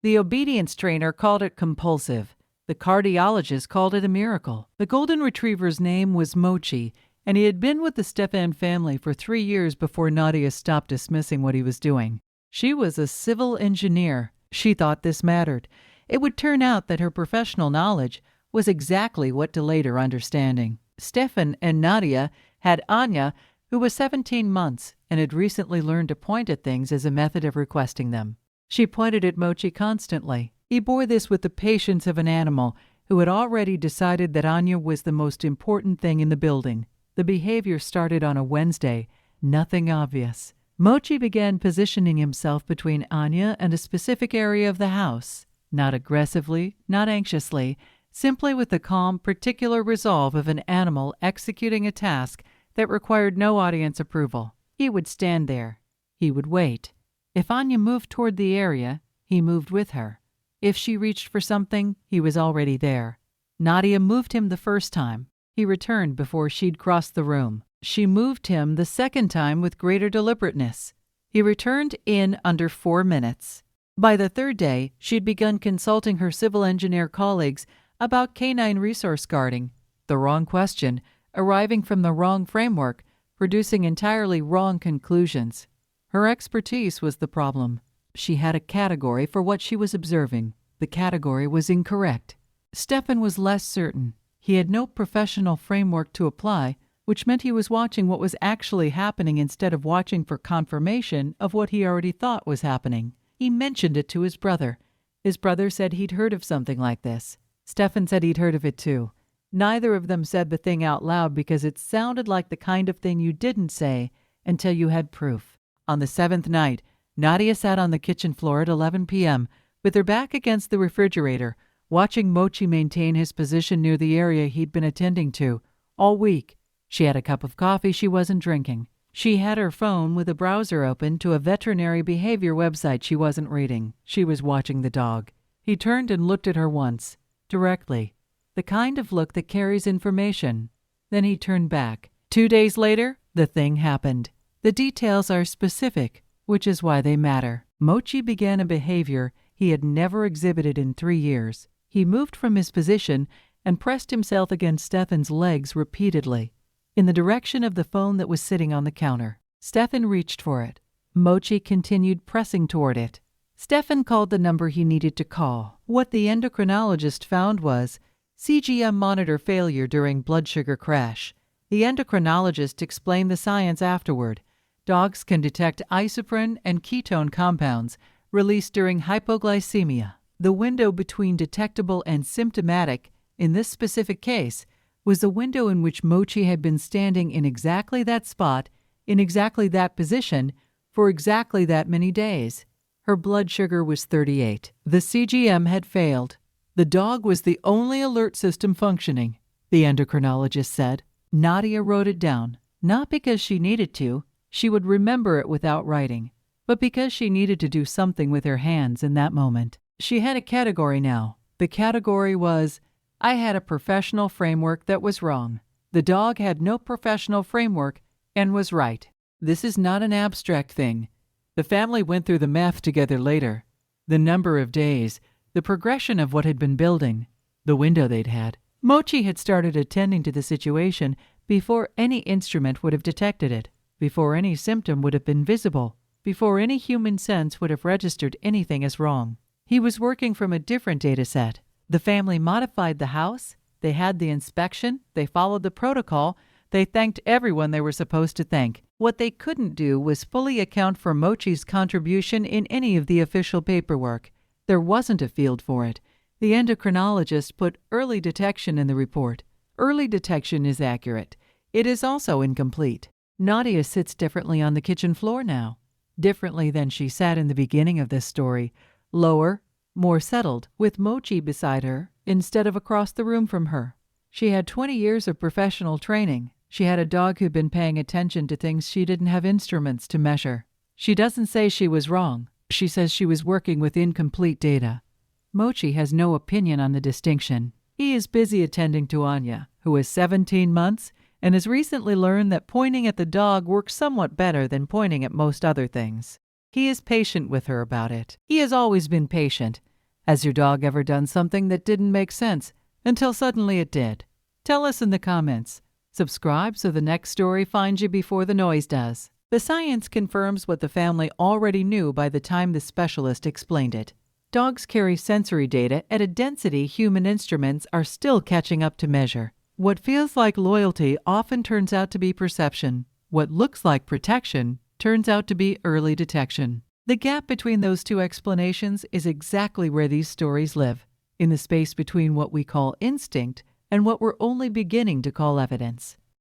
The obedience trainer called it compulsive. The cardiologist called it a miracle. The golden retriever's name was Mochi, and he had been with the Stefan family for 3 years before Nadia stopped dismissing what he was doing. She was a civil engineer. She thought this mattered. It would turn out that her professional knowledge was exactly what delayed her understanding. Stefan and Nadia had Anya, who was 17 months and had recently learned to point at things as a method of requesting them. She pointed at Mochi constantly. He bore this with the patience of an animal who had already decided that Anya was the most important thing in the building. The behavior started on a Wednesday, nothing obvious. Mochi began positioning himself between Anya and a specific area of the house, not aggressively, not anxiously, simply with the calm, particular resolve of an animal executing a task that required no audience approval. He would stand there. He would wait. If Anya moved toward the area, he moved with her. If she reached for something, he was already there. Nadia moved him the first time. He returned before she'd crossed the room. She moved him the second time with greater deliberateness. He returned in under 4 minutes. By the third day, she'd begun consulting her civil engineer colleagues about canine resource guarding. The wrong question, arriving from the wrong framework, producing entirely wrong conclusions. Her expertise was the problem. She had a category for what she was observing. The category was incorrect. Stefan was less certain. He had no professional framework to apply, which meant he was watching what was actually happening instead of watching for confirmation of what he already thought was happening. He mentioned it to his brother. His brother said he'd heard of something like this. Stefan said he'd heard of it too. Neither of them said the thing out loud because it sounded like the kind of thing you didn't say until you had proof. On the 7th night, Nadia sat on the kitchen floor at 11 p.m. with her back against the refrigerator, watching Mochi maintain his position near the area he'd been attending to all week. She had a cup of coffee she wasn't drinking. She had her phone with a browser open to a veterinary behavior website she wasn't reading. She was watching the dog. He turned and looked at her once, directly, the kind of look that carries information. Then he turned back. 2 days later, the thing happened. The details are specific, which is why they matter. Mochi began a behavior he had never exhibited in 3 years. He moved from his position and pressed himself against Stefan's legs repeatedly, in the direction of the phone that was sitting on the counter. Stefan reached for it. Mochi continued pressing toward it. Stefan called the number he needed to call. What the endocrinologist found was CGM monitor failure during blood sugar crash. The endocrinologist explained the science afterward. Dogs can detect isoprene and ketone compounds released during hypoglycemia. The window between detectable and symptomatic, in this specific case, was the window in which Mochi had been standing in exactly that spot, in exactly that position, for exactly that many days. Her blood sugar was 38. The CGM had failed. The dog was the only alert system functioning, the endocrinologist said. Nadia wrote it down, not because she needed to, she would remember it without writing, but because she needed to do something with her hands in that moment. She had a category now. The category was, I had a professional framework that was wrong. The dog had no professional framework and was right. This is not an abstract thing. The family went through the math together later. The number of days, the progression of what had been building, the window they'd had. Mochi had started attending to the situation before any instrument would have detected it, before any symptom would have been visible, before any human sense would have registered anything as wrong. He was working from a different data set. The family modified the house, they had the inspection, they followed the protocol, they thanked everyone they were supposed to thank. What they couldn't do was fully account for Mochi's contribution in any of the official paperwork. There wasn't a field for it. The endocrinologist put early detection in the report. Early detection is accurate. It is also incomplete. Nadia sits differently on the kitchen floor now, differently than she sat in the beginning of this story, lower, more settled, with Mochi beside her instead of across the room from her. She had 20 years of professional training. She had a dog who'd been paying attention to things she didn't have instruments to measure. She doesn't say she was wrong. She says she was working with incomplete data. Mochi has no opinion on the distinction. He is busy attending to Anya, who is 17 months and has recently learned that pointing at the dog works somewhat better than pointing at most other things. He is patient with her about it. He has always been patient, Has your dog ever done something that didn't make sense until suddenly it did? Tell us in the comments. Subscribe so the next story finds you before the noise does. The science confirms what the family already knew by the time the specialist explained it. Dogs carry sensory data at a density human instruments are still catching up to measure. What feels like loyalty often turns out to be perception. What looks like protection turns out to be early detection. The gap between those two explanations is exactly where these stories live, in the space between what we call instinct and what we're only beginning to call evidence.